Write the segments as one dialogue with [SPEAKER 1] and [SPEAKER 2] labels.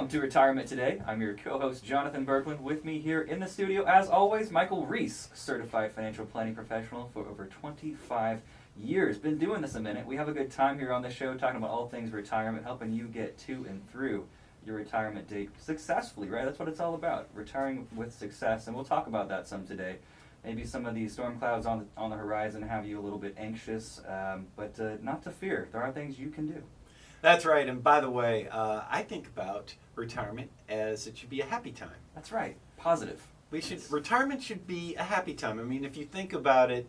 [SPEAKER 1] Welcome to Retirement Today. I'm your co-host, Jonathan Berglund. With me here in the studio, as always, Michael Reese, certified financial planning professional for over 25 years. Been doing this a minute. We have a good time here on the show talking about all things retirement, helping you get to and through your retirement date successfully, right? That's what it's all about, retiring with success. And we'll talk about that some today. Maybe some of these storm clouds on the horizon have you a little bit anxious, but not to fear. There are things you can do.
[SPEAKER 2] That's right. And by the way, I think about retirement as it should be a happy time.
[SPEAKER 1] That's right. Positive.
[SPEAKER 2] Retirement should be a happy time. I mean, if you think about it,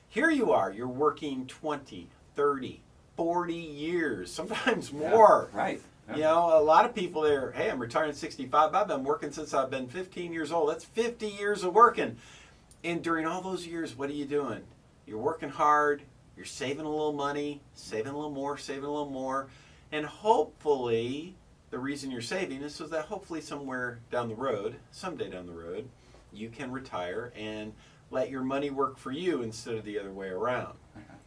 [SPEAKER 2] here you are, you're working 20, 30, 40 years, sometimes more.
[SPEAKER 1] Yeah, right. Yeah.
[SPEAKER 2] You know, a lot of people there, hey, I'm retiring at 65. I've been working since I've been 15 years old. That's 50 years of working. And during all those years, what are you doing? You're working hard. You're saving a little money, saving a little more, saving a little more. And hopefully, the reason you're saving is so that hopefully somewhere down the road, someday down the road, you can retire and let your money work for you instead of the other way around.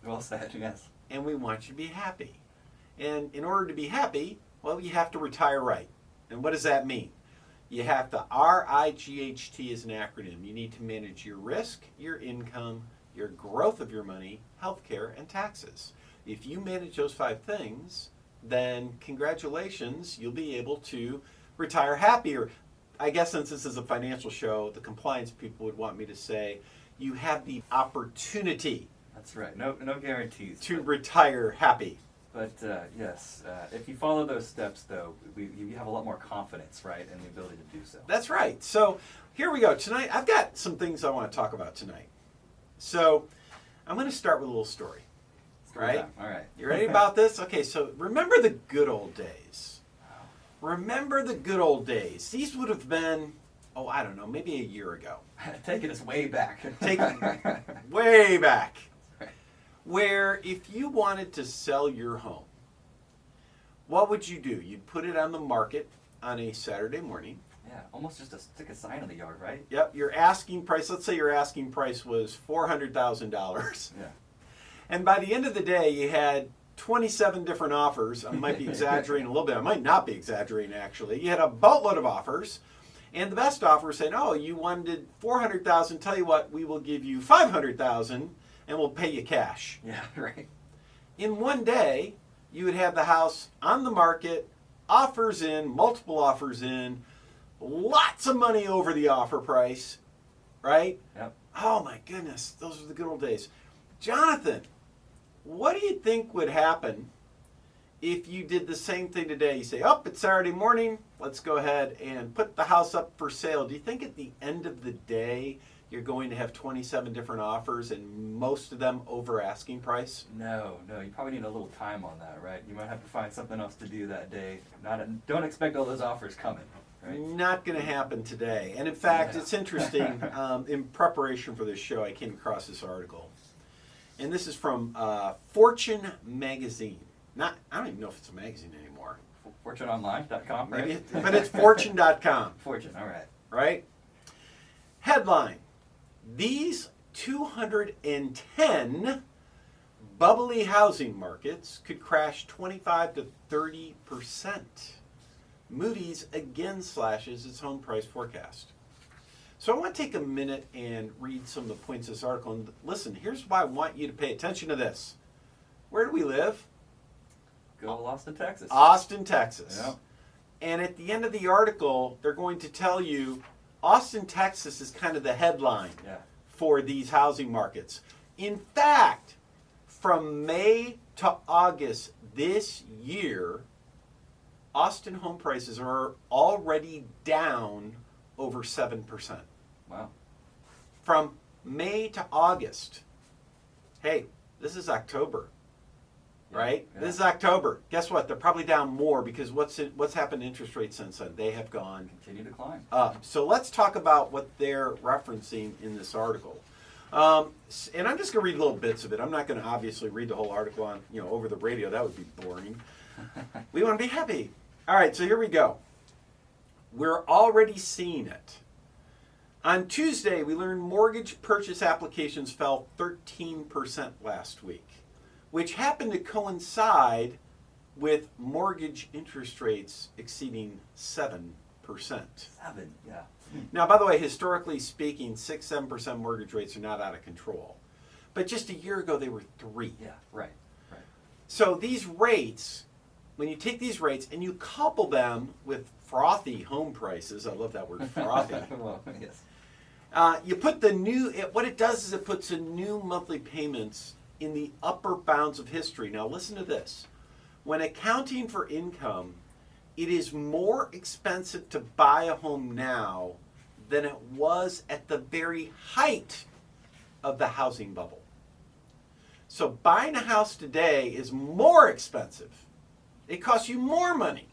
[SPEAKER 1] Well said, yes.
[SPEAKER 2] And we want you to be happy. And in order to be happy, well, you have to retire right. And what does that mean? You have to, RIGHT is an acronym. You need to manage your risk, your income, your growth of your money, healthcare, and taxes. If you manage those 5 things, then congratulations, you'll be able to retire happier. I guess since this is a financial show, the compliance people would want me to say, you have the opportunity.
[SPEAKER 1] That's right. No guarantees.
[SPEAKER 2] To retire happy.
[SPEAKER 1] But yes, if you follow those steps, though, you have a lot more confidence, right, in the ability to do so.
[SPEAKER 2] That's right. So here we go. Tonight, I've got some things I want to talk about tonight. So I'm going to start with a little story. Right?
[SPEAKER 1] All right.
[SPEAKER 2] You ready about this? Okay, so remember the good old days. Remember the good old days. These would have been, I don't know, maybe a year ago.
[SPEAKER 1] Taking us way back.
[SPEAKER 2] Way back. Where if you wanted to sell your home, what would you do? You'd put it on the market on a Saturday morning.
[SPEAKER 1] Yeah, almost just to stick a sign in the yard, right?
[SPEAKER 2] Yep, your asking price, let's say your asking price was $400,000.
[SPEAKER 1] Yeah.
[SPEAKER 2] And by the end of the day, you had 27 different offers. I might be exaggerating a little bit. I might not be exaggerating, actually. You had a boatload of offers. And the best offer was saying, you wanted $400,000. Tell you what, we will give you $500,000 and we'll pay you cash.
[SPEAKER 1] Yeah, right.
[SPEAKER 2] In one day, you would have the house on the market, offers in, multiple offers in, lots of money over the offer price, right?
[SPEAKER 1] Yep.
[SPEAKER 2] Oh, my goodness. Those were the good old days. Jonathan, what do you think would happen if you did the same thing today? You say, it's Saturday morning, let's go ahead and put the house up for sale. Do you think at the end of the day you're going to have 27 different offers and most of them over asking price?
[SPEAKER 1] No, you probably need a little time on that, right? You might have to find something else to do that day. Don't expect all those offers coming. Right?
[SPEAKER 2] Not going to happen today. And in fact, It's interesting, in preparation for this show, I came across this article. And this is from Fortune magazine. I don't even know if it's a magazine anymore.
[SPEAKER 1] FortuneOnline.com, right?
[SPEAKER 2] Maybe but it's Fortune.com.
[SPEAKER 1] Fortune, all right.
[SPEAKER 2] Right? Headline: These 210 bubbly housing markets could crash 25 to 30%. Moody's again slashes its home price forecast. So I want to take a minute and read some of the points of this article. And listen, here's why I want you to pay attention to this. Where do we live?
[SPEAKER 1] Good old Austin, Texas.
[SPEAKER 2] Austin, Texas.
[SPEAKER 1] Yeah.
[SPEAKER 2] And at the end of the article, they're going to tell you Austin, Texas is kind of the headline for these housing markets. In fact, from May to August this year, Austin home prices are already down over 7%.
[SPEAKER 1] Wow.
[SPEAKER 2] From May to August. Hey, this is October, right?
[SPEAKER 1] Yeah.
[SPEAKER 2] This is October. Guess what? They're probably down more because what's happened to interest rates since then? They have gone
[SPEAKER 1] continue to climb
[SPEAKER 2] up. So let's talk about what they're referencing in this article. And I'm just going to read little bits of it. I'm not going to obviously read the whole article on over the radio. That would be boring. We want to be happy. All right, so here we go. We're already seeing it. On Tuesday, we learned mortgage purchase applications fell 13% last week, which happened to coincide with mortgage interest rates exceeding 7%.
[SPEAKER 1] 7, yeah.
[SPEAKER 2] Now, by the way, historically speaking, 6-7% mortgage rates are not out of control. But just a year ago, they were 3.
[SPEAKER 1] Yeah, right.
[SPEAKER 2] So these rates, when you take these rates and you couple them with frothy home prices, I love that word, frothy.
[SPEAKER 1] Well, yes.
[SPEAKER 2] You put what it does is it puts the new monthly payments in the upper bounds of history. Now listen to this. When accounting for income, it is more expensive to buy a home now than it was at the very height of the housing bubble. So buying a house today is more expensive. It costs you more money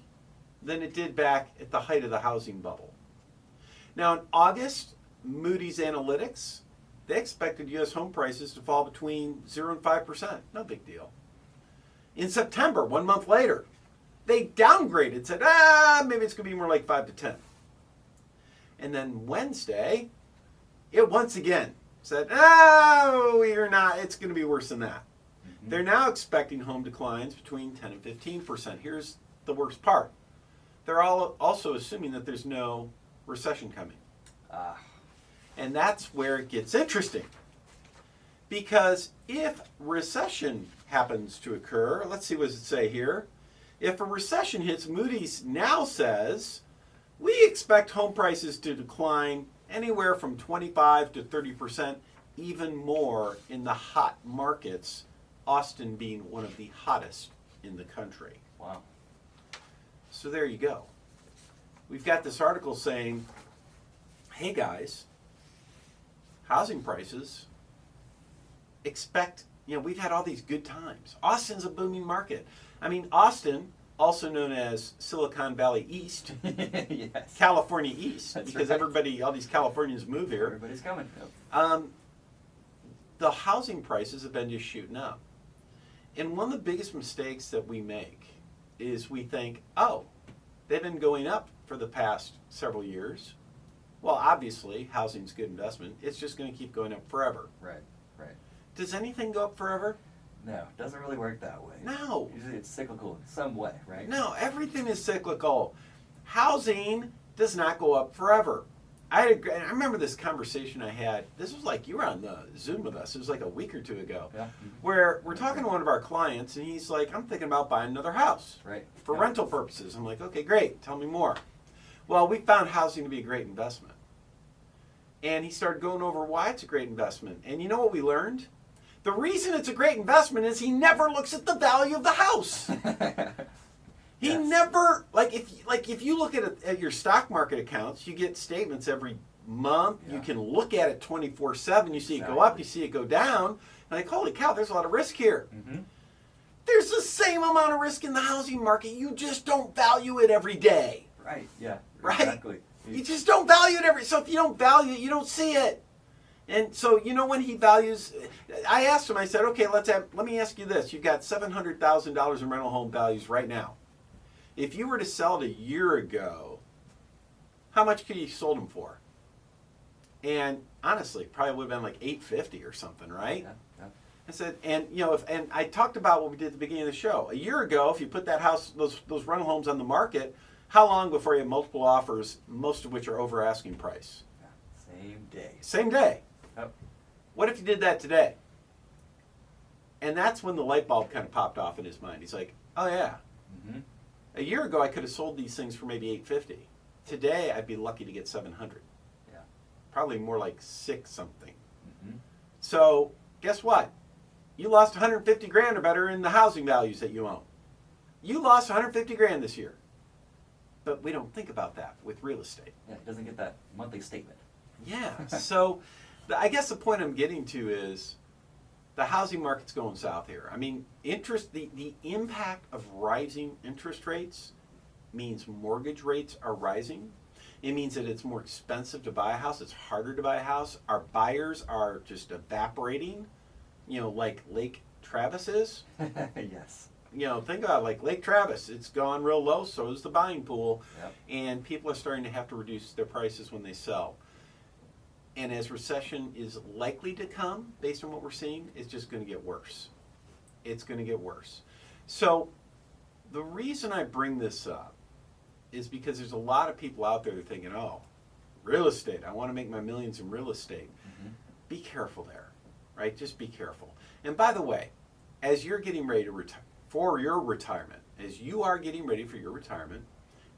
[SPEAKER 2] than it did back at the height of the housing bubble. Now in August, Moody's Analytics, they expected U.S. home prices to fall between 0 and 5%. No big deal. In September, 1 month later, they downgraded, said, maybe it's going to be more like 5 to 10. And then Wednesday, it once again said, we're not, it's going to be worse than that. Mm-hmm. They're now expecting home declines between 10 and 15%. Here's the worst part. They're also assuming that there's no recession coming. And that's where it gets interesting. Because if recession happens to occur, let's see what does it say here. If a recession hits, Moody's now says, we expect home prices to decline anywhere from 25 to 30%, even more in the hot markets, Austin being one of the hottest in the country.
[SPEAKER 1] Wow.
[SPEAKER 2] So there you go. We've got this article saying, hey guys, housing prices, we've had all these good times. Austin's a booming market. I mean, Austin, also known as Silicon Valley East,
[SPEAKER 1] yes.
[SPEAKER 2] California East,
[SPEAKER 1] That's
[SPEAKER 2] because
[SPEAKER 1] right.
[SPEAKER 2] all these Californians move here.
[SPEAKER 1] Everybody's coming.
[SPEAKER 2] The housing prices have been just shooting up. And one of the biggest mistakes that we make is we think, they've been going up for the past several years. Well, obviously, housing's a good investment. It's just going to keep going up forever.
[SPEAKER 1] Right.
[SPEAKER 2] Does anything go up forever?
[SPEAKER 1] No, it doesn't really work that way.
[SPEAKER 2] No.
[SPEAKER 1] Usually it's cyclical in some way, right?
[SPEAKER 2] No, everything is cyclical. Housing does not go up forever. I remember this conversation I had. This was like, you were on the Zoom with us. It was like a week or two ago.
[SPEAKER 1] Yeah.
[SPEAKER 2] Where we're talking to one of our clients, and he's like, I'm thinking about buying another house.
[SPEAKER 1] Right.
[SPEAKER 2] For rental purposes. I'm like, okay, great. Tell me more. Well, we found housing to be a great investment. And he started going over why it's a great investment. And you know what we learned? The reason it's a great investment is he never looks at the value of the house. He
[SPEAKER 1] Yes.
[SPEAKER 2] never, if you look at your stock market accounts, you get statements every month.
[SPEAKER 1] Yeah.
[SPEAKER 2] You can look at it 24/7. You see it go up, you see it go down. And like, holy cow, there's a lot of risk here.
[SPEAKER 1] Mm-hmm.
[SPEAKER 2] There's the same amount of risk in the housing market. You just don't value it every day.
[SPEAKER 1] Right, yeah.
[SPEAKER 2] Right?
[SPEAKER 1] Exactly.
[SPEAKER 2] You just don't value it so if you don't value it, you don't see it. And so, when he values, I asked him, I said, okay, let me ask you this. You've got $700,000 in rental home values right now. If you were to sell it a year ago, how much could you sold them for? And honestly, probably would have been like $850 or something, right?
[SPEAKER 1] Yeah.
[SPEAKER 2] I said, and and I talked about what we did at the beginning of the show. A year ago, if you put that house, those rental homes on the market, how long before you have multiple offers, most of which are over asking price?
[SPEAKER 1] Same day.
[SPEAKER 2] Same day.
[SPEAKER 1] Yep.
[SPEAKER 2] What if you did that today? And that's when the light bulb kind of popped off in his mind. He's like, oh yeah.
[SPEAKER 1] Mm-hmm.
[SPEAKER 2] A year ago, I could have sold these things for maybe $850. Today, I'd be lucky to get $700.
[SPEAKER 1] Yeah.
[SPEAKER 2] Probably more like $6 something.
[SPEAKER 1] Mm-hmm.
[SPEAKER 2] So guess what? You lost 150 grand or better in the housing values that you own. You lost 150 grand this year. But we don't think about that with real estate.
[SPEAKER 1] Yeah, it doesn't get that monthly statement.
[SPEAKER 2] Yeah. So I guess the point I'm getting to is the housing market's going south here. I mean, the impact of rising interest rates means mortgage rates are rising. It means that it's more expensive to buy a house. It's harder to buy a house. Our buyers are just evaporating, like Lake Travis is.
[SPEAKER 1] Yes.
[SPEAKER 2] Think about it, like Lake Travis. It's gone real low, so is the buying pool.
[SPEAKER 1] Yep.
[SPEAKER 2] And people are starting to have to reduce their prices when they sell. And as recession is likely to come, based on what we're seeing, it's just going to get worse. It's going to get worse. So The reason I bring this up is because there's a lot of people out there that are thinking, oh, real estate, I want to make my millions in real estate. Be careful there, right? Just be careful. And by the way, as you're getting ready to retire, for your retirement, as you are getting ready for your retirement,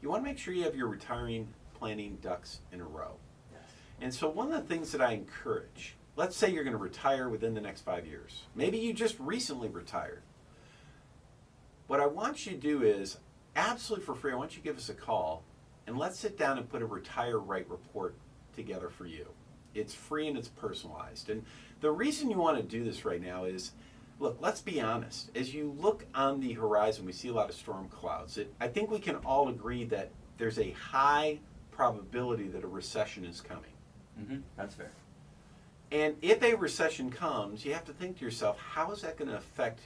[SPEAKER 2] you want to make sure you have your retiring planning ducks in a row.
[SPEAKER 1] Yes.
[SPEAKER 2] And so one of the things that I encourage, let's say you're going to retire within the next 5 years. Maybe you just recently retired. What I want you to do is, absolutely for free, I want you to give us a call and let's sit down and put a Retire Right report together for you. It's free and it's personalized. And the reason you want to do this right now is, look, let's be honest. As you look on the horizon, we see a lot of storm clouds. I think we can all agree that there's a high probability that a recession is coming.
[SPEAKER 1] That's fair.
[SPEAKER 2] And if a recession comes, you have to think to yourself, how is that going to affect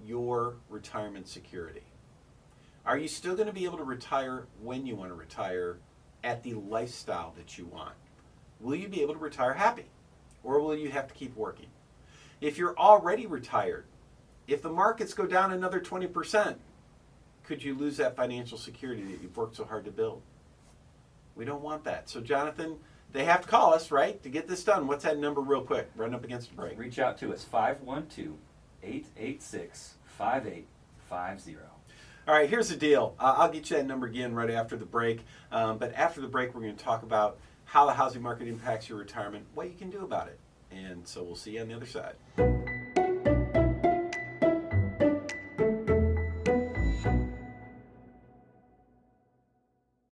[SPEAKER 2] your retirement security? Are you still going to be able to retire when you want to retire at the lifestyle that you want? Will you be able to retire happy? Or will you have to keep working? If you're already retired, if the markets go down another 20%, could you lose that financial security that you've worked so hard to build? We don't want that. So Jonathan, they have to call us, right, to get this done. What's that number real quick? Run up against the break.
[SPEAKER 1] Reach out to us, 512-886-5850.
[SPEAKER 2] All right, here's the deal. I'll get you that number again right after the break. But after the break, we're going to talk about how the housing market impacts your retirement, what you can do about it. And so we'll see you on the other side.